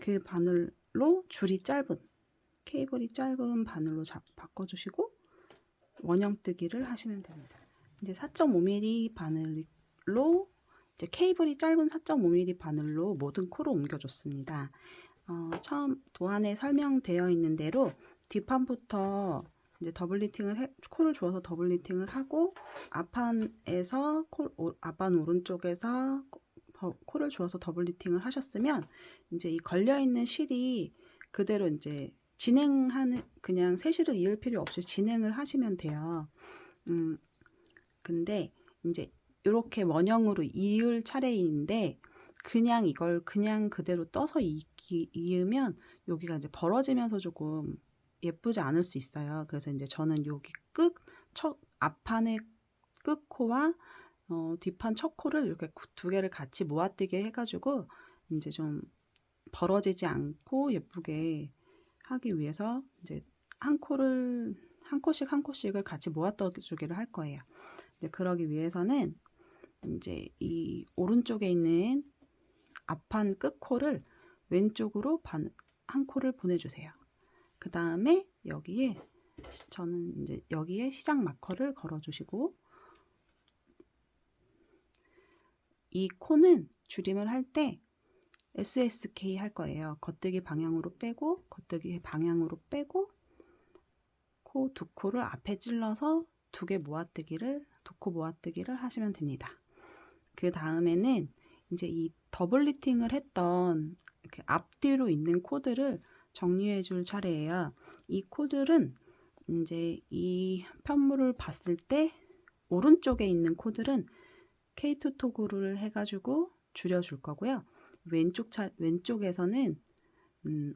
[SPEAKER 1] 그 바늘로 줄이 짧은, 케이블이 짧은 바늘로 바꿔주시고 원형뜨기를 하시면 됩니다. 이제 4.5mm 바늘로, 이제 케이블이 짧은 4.5mm 바늘로 모든 코를 옮겨줬습니다. 처음 도안에 설명되어 있는 대로 뒷판부터 이제 코를 주어서 더블 리팅을 하고, 앞판에서 앞판 오른쪽에서 코를 주어서 더블 리팅을 하셨으면 이제 이 걸려 있는 실이 그대로 이제 그냥 세실을 이을 필요 없이 진행을 하시면 돼요. 근데 이제 이렇게 원형으로 이을 차례인데 그냥 이걸 그냥 그대로 떠서 이으면 여기가 이제 벌어지면서 조금 예쁘지 않을 수 있어요. 그래서 이제 저는 여기 앞판의 끝코와 뒷판 첫 코를 이렇게 두 개를 같이 모아뜨게 해가지고 이제 좀 벌어지지 않고 예쁘게 하기 위해서 이제 한 코씩을 같이 모아떠주기를 할 거예요. 이제 그러기 위해서는 이제 이 오른쪽에 있는 앞판 끝코를 왼쪽으로 한 코를 보내주세요. 그 다음에 저는 이제 여기에 시작 마커를 걸어주시고, 이 코는 줄임을 할 때 SSK 할 거예요. 겉뜨기 방향으로 빼고, 겉뜨기 방향으로 빼고, 코 두 코를 앞에 찔러서 두 개 두 코 모아뜨기를 하시면 됩니다. 그 다음에는 이제 이 더블 리팅을 했던 이렇게 앞뒤로 있는 코드를 정리해 줄 차례예요. 이 코드는 이제 이 편물을 봤을 때 오른쪽에 있는 코드는 K2 토글을 해가지고 줄여줄 거고요. 왼쪽에서는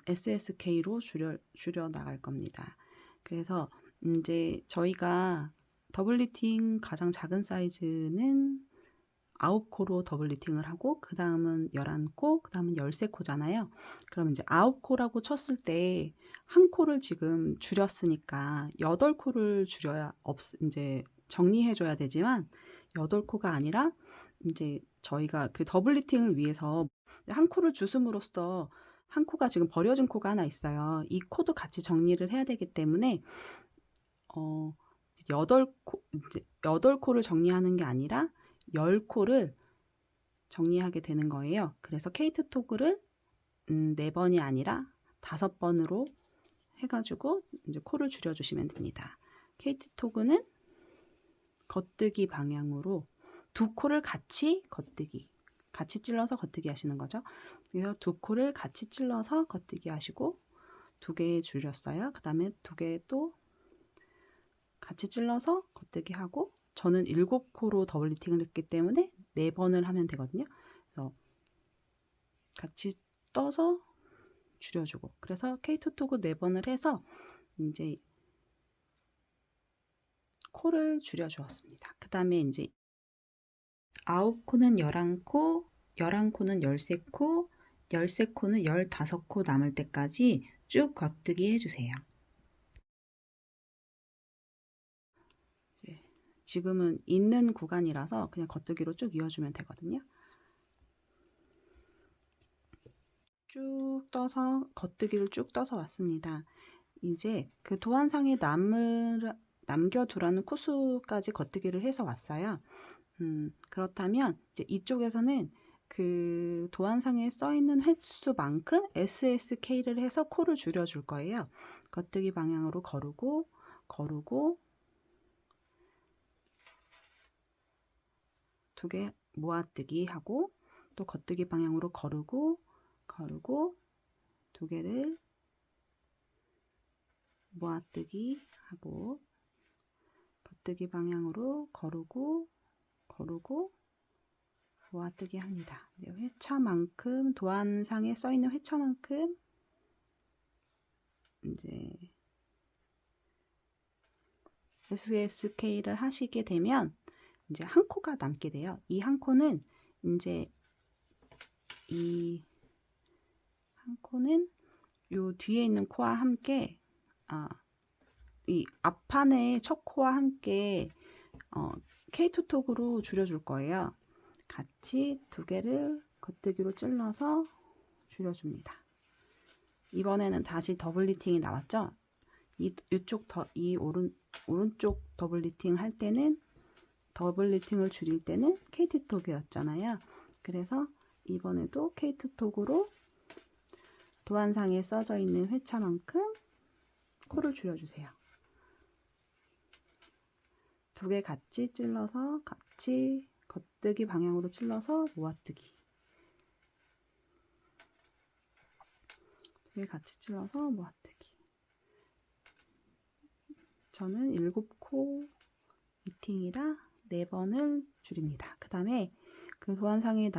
[SPEAKER 1] SSK로 줄여 나갈 겁니다. 그래서 이제 저희가 더블 리팅 가장 작은 사이즈는 9코로 더블 리팅을 하고, 그 다음은 11코, 그 다음은 13코잖아요. 그럼 이제 9코라고 쳤을 때 한 코를 지금 줄였으니까 8코를 이제 정리해줘야 되지만 8코가 아니라 이제 저희가 그 더블 리팅을 위해서 한 코를 주슴으로써 한 코가 지금 버려진 코가 하나 있어요. 이 코도 같이 정리를 해야 되기 때문에 8코를 정리하는 게 아니라 10코를 정리하게 되는 거예요. 그래서 케이트 토글을 4번이 아니라 5번으로 해가지고 이제 코를 줄여주시면 됩니다. 케이트 토글은 겉뜨기 방향으로 두 코를 같이 찔러서 겉뜨기 하시는 거죠. 그래서 두 코를 같이 찔러서 겉뜨기 하시고, 두 개 줄였어요. 그 다음에 두 개 또 같이 찔러서 겉뜨기 하고, 저는 7코로 더블 리팅을 했기 때문에 4번을 하면 되거든요. 그래서 같이 떠서 줄여주고, 그래서 K2 토그 4번을 해서 이제 코를 줄여주었습니다. 그 다음에 이제 9코는 11코, 11코는 13코, 13코는 15코 남을 때까지 쭉 겉뜨기 해주세요. 지금은 있는 구간이라서 그냥 겉뜨기로 쭉 이어주면 되거든요. 쭉 떠서 겉뜨기를 쭉 떠서 왔습니다. 이제 그 도안상에 남겨두라는 코수까지 겉뜨기를 해서 왔어요. 그렇다면 이제 이쪽에서는 그 도안상에 써있는 횟수만큼 SSK를 해서 코를 줄여줄 거예요. 겉뜨기 방향으로 거르고 두 개 모아뜨기 하고, 또 겉뜨기 방향으로 거르고 두 개를 모아뜨기 하고, 겉뜨기 방향으로 거르고 모아뜨기 합니다. 회차만큼, 도안상에 써있는 회차만큼 이제 SSK를 하시게 되면 이제 한 코가 남게 돼요. 이 한 코는 이제 이 한 코는 요 뒤에 있는 코와 함께 이 앞판의 첫 코와 함께 K2 톡으로 줄여줄 거예요. 같이 두 개를 겉뜨기로 찔러서 줄여줍니다. 이번에는 다시 더블 리팅이 나왔죠. 오른쪽 더블 리팅 할 때는, 더블 리팅을 줄일 때는 K2 톡이었잖아요. 그래서 이번에도 K2 톡으로 도안상에 써져 있는 회차만큼 코를 줄여주세요. 두 개 같이 찔러서 같이 겉뜨기 방향으로 찔러서 모아뜨기. 두 개 같이 찔러서 모아뜨기. 저는 7코 리팅이라 4번을 줄입니다. 그 다음에 그 도안상에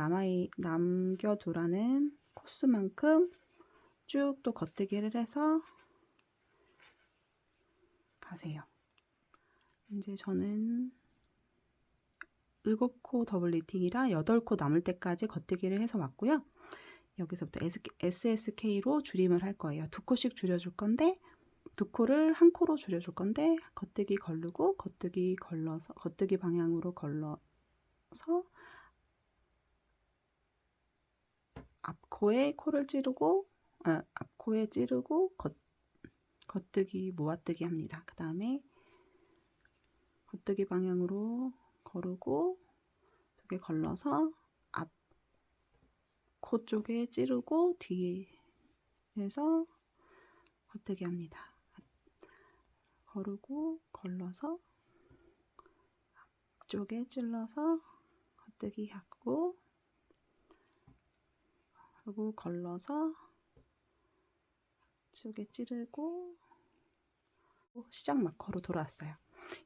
[SPEAKER 1] 남겨두라는 코스만큼 쭉 또 겉뜨기를 해서 가세요. 이제 저는 7코 더블 니팅이라 8코 남을 때까지 겉뜨기를 해서 왔고요. 여기서부터 SSK로 줄임을 할 거예요. 2코씩 줄여줄 건데 2코를 1코로 줄여줄 건데 겉뜨기 걸르고 겉뜨기 걸러서 겉뜨기 방향으로 걸러서 앞코에 코를 찌르고 앞코에 찌르고 겉뜨기 모아뜨기 합니다. 그 다음에 겉뜨기 방향으로 거르고 2개 걸러서 앞 코 쪽에 찌르고 뒤에서 겉뜨기 합니다. 거르고 걸러서 앞쪽에 찔러서 겉뜨기 하고 그리고 걸러서 쪽에 찌르고 시작 마커로 돌아왔어요.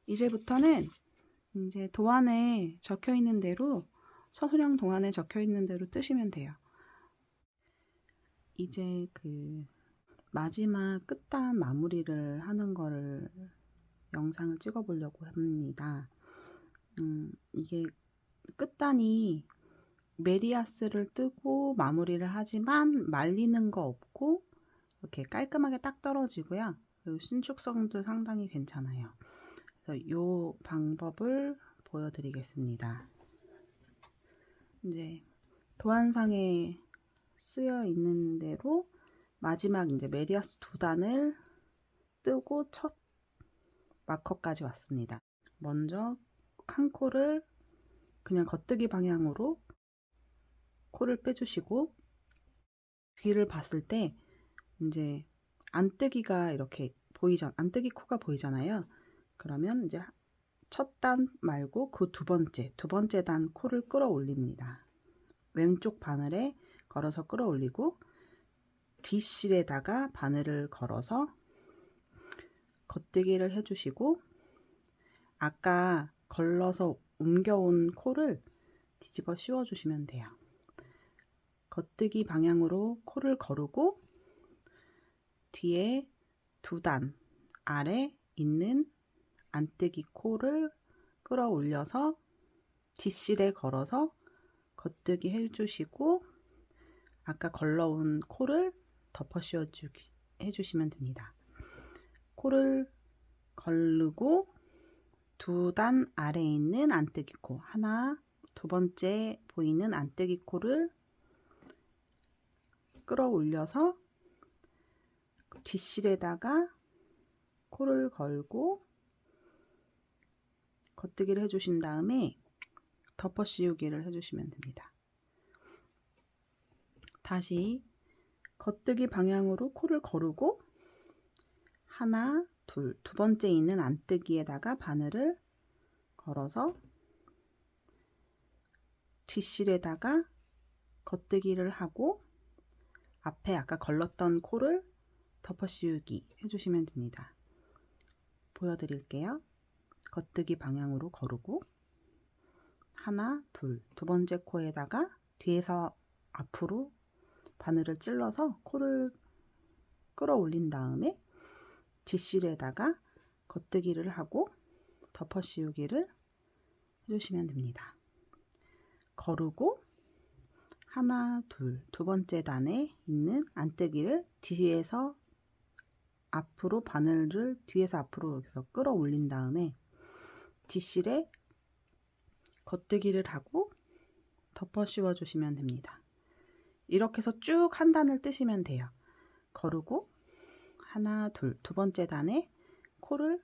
[SPEAKER 1] 이제부터는 이제 도안에 적혀 있는 대로 서술형 도안에 적혀 있는 대로 뜨시면 돼요. 이제 그 마지막 끝단 마무리를 하는 거를 영상을 찍어 보려고 합니다. 이게 끝단이 메리아스를 뜨고 마무리를 하지만 말리는 거 없고 이렇게 깔끔하게 딱 떨어지고요. 그리고 신축성도 상당히 괜찮아요. 그래서 이 방법을 보여드리겠습니다. 이제 도안상에 쓰여 있는 대로 마지막 이제 메리아스 2단을 뜨고 첫 마커까지 왔습니다. 먼저 한 코를 그냥 겉뜨기 방향으로 코를 빼주시고 뒤를 봤을 때 이제 안뜨기가 이렇게 안뜨기 코가 보이잖아요. 그러면 이제 첫 단 말고 그 두 번째 단 코를 끌어올립니다. 왼쪽 바늘에 걸어서 끌어올리고 뒷실에다가 바늘을 걸어서 겉뜨기를 해주시고 아까 걸러서 옮겨온 코를 뒤집어 씌워주시면 돼요. 겉뜨기 방향으로 코를 거르고 뒤에 2단 아래 있는 안뜨기 코를 끌어올려서 뒷실에 걸어서 겉뜨기 해주시고 아까 걸러온 코를 덮어 씌워 해주시면 됩니다. 코를 걸르고 2단 아래에 있는 안뜨기 코 하나, 두 번째 보이는 안뜨기 코를 끌어올려서 뒷실에다가 코를 걸고 겉뜨기를 해주신 다음에 덮어 씌우기를 해주시면 됩니다. 다시 겉뜨기 방향으로 코를 거르고 하나, 두 번째 있는 안뜨기에다가 바늘을 걸어서 뒷실에다가 겉뜨기를 하고 앞에 아까 걸렀던 코를 덮어 씌우기 해주시면 됩니다. 보여드릴게요. 겉뜨기 방향으로 거르고 하나, 두 번째 코에다가 뒤에서 앞으로 바늘을 찔러서 코를 끌어올린 다음에 뒷실에다가 겉뜨기를 하고 덮어 씌우기를 해주시면 됩니다. 거르고 하나, 두 번째 단에 있는 안뜨기를 뒤에서 앞으로 바늘을 뒤에서 앞으로 이렇게 끌어올린 다음에 뒷실에 겉뜨기를 하고 덮어 씌워 주시면 됩니다. 이렇게 해서 쭉 한 단을 뜨시면 돼요. 거르고 하나, 두 번째 단에 코를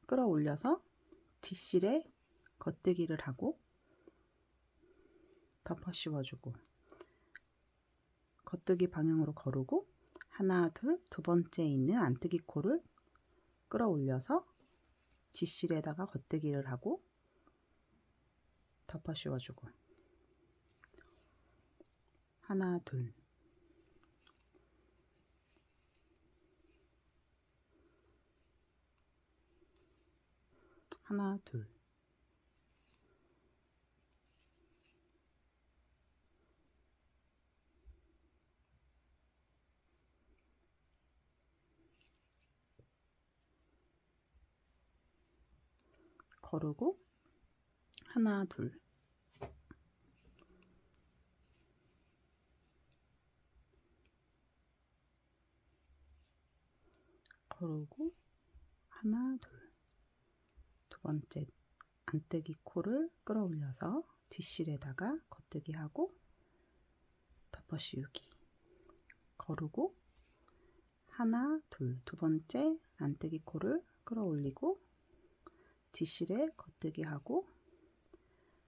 [SPEAKER 1] 끌어올려서 뒷실에 겉뜨기를 하고 덮어 씌워주고 겉뜨기 방향으로 거르고 하나, 두 번째 있는 안뜨기 코를 끌어올려서 뒷실에다가 겉뜨기를 하고 덮어 씌워주고 하나, 하나, 거르고 하나, 둘. 거르고 하나, 둘. 두 번째 안뜨기 코를 끌어올려서 뒷실에다가 겉뜨기 하고 덮어 씌우기. 거르고 하나, 둘. 두 번째 안뜨기 코를 끌어올리고 뒷실에 겉뜨기 하고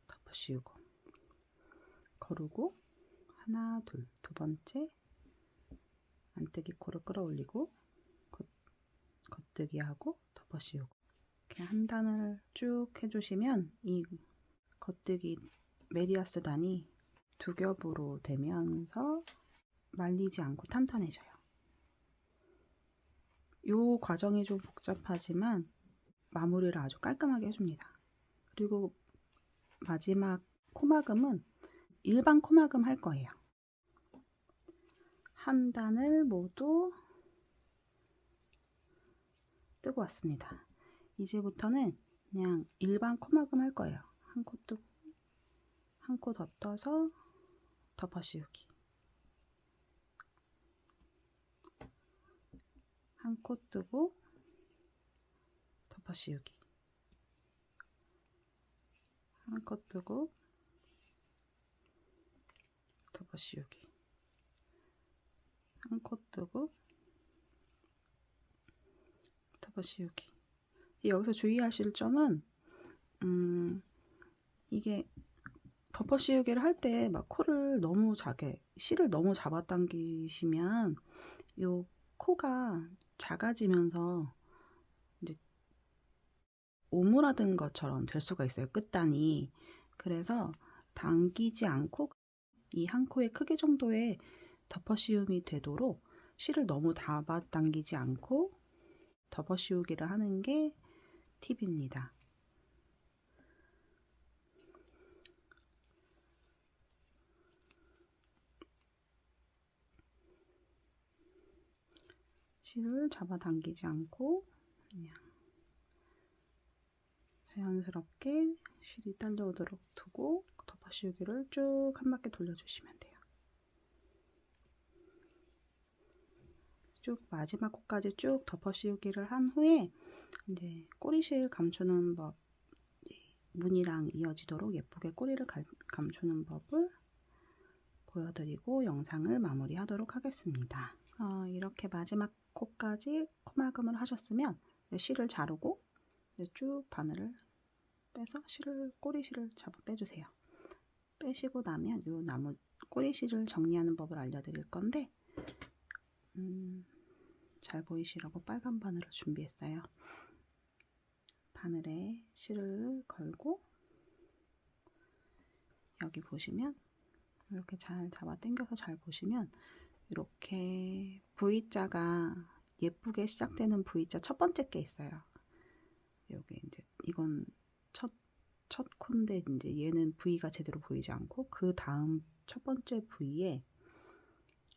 [SPEAKER 1] 덮어 씌우고. 거르고 하나, 둘. 두 번째 안뜨기 코를 끌어올리고 겉뜨기 하고 덮어 씌우고. 이렇게 한 단을 쭉 해주시면 이 겉뜨기 메리아스 단이 두 겹으로 되면서 말리지 않고 탄탄해져요. 이 과정이 좀 복잡하지만 마무리를 아주 깔끔하게 해줍니다. 그리고 마지막 코막음은 일반 코막음 할 거예요. 한 단을 모두 뜨고 왔습니다. 이제부터는 그냥 일반 코막음 할 거예요. 한 코 뜨고 한 코 더 떠서 덮어 씌우기. 한 코 뜨고 덮어 씌우기. 한 코 뜨고 덮어 씌우기. 한 코 뜨고 덮어 씌우기. 여기서 주의하실 점은 이게 덮어 씌우기를 할 때 막 코를 너무 실을 너무 잡아당기시면 요 코가 작아지면서 이제 오므라든 것처럼 될 수가 있어요. 끝단이. 그래서 당기지 않고 이 한 코의 크기 정도의 덮어 씌움이 되도록 실을 너무 잡아당기지 않고 덮어 씌우기를 하는 게 팁입니다. 실을 잡아당기지 않고 그냥 자연스럽게 실이 딸려오도록 두고 덮어 씌우기를 쭉 한 바퀴 돌려주시면 돼요. 쭉 마지막 코까지 쭉 덮어 씌우기를 한 후에 이제 꼬리실 감추는 법, 무늬랑 이어지도록 예쁘게 꼬리를 감추는 법을 보여드리고 영상을 마무리하도록 하겠습니다. 이렇게 마지막 코까지 코막음을 하셨으면 실을 자르고 쭉 바늘을 빼서 꼬리실을 잡아 빼주세요. 빼시고 나면 이 나무 꼬리실을 정리하는 법을 알려드릴 건데 잘 보이시라고 빨간 바늘을 준비했어요. 바늘에 실을 걸고 여기 보시면 이렇게 잘 잡아 당겨서 잘 보시면 이렇게 V자가 예쁘게 시작되는 V자 첫 번째 게 있어요. 여기 이제 이건 첫 코인데 이제 얘는 V가 제대로 보이지 않고 그 다음 첫 번째 V에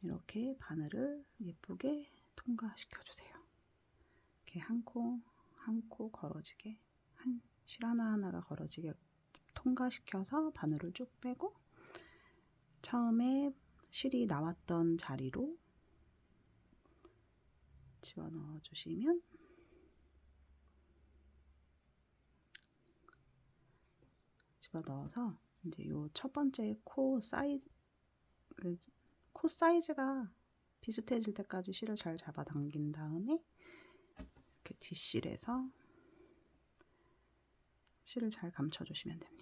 [SPEAKER 1] 이렇게 바늘을 예쁘게 통과시켜 주세요. 이렇게 한 코 걸어지게 실 하나하나가 걸어지게 통과시켜서 바늘을 쭉 빼고 처음에 실이 나왔던 자리로 집어넣어 주시면 집어넣어서 이제 요 첫 번째 코 사이즈가 비슷해질 때까지 실을 잘 잡아당긴 다음에 이렇게 뒷실에서 실을 잘 감춰주시면 됩니다.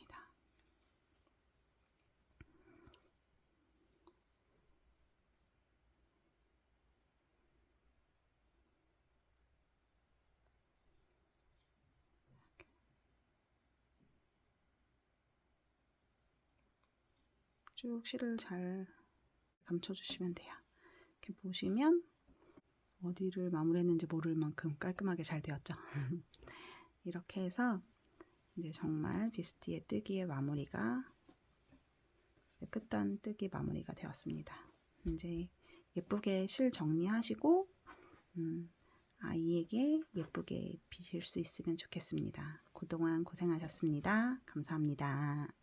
[SPEAKER 1] 쭉 실을 잘 감춰주시면 돼요. 이렇게 보시면 어디를 마무리했는지 모를 만큼 깔끔하게 잘 되었죠. 이렇게 해서 이제 정말 비스티의 뜨기의 마무리가 끝단 뜨기 마무리가 되었습니다. 이제 예쁘게 실 정리하시고 아이에게 예쁘게 입히실 수 있으면 좋겠습니다. 그동안 고생하셨습니다. 감사합니다.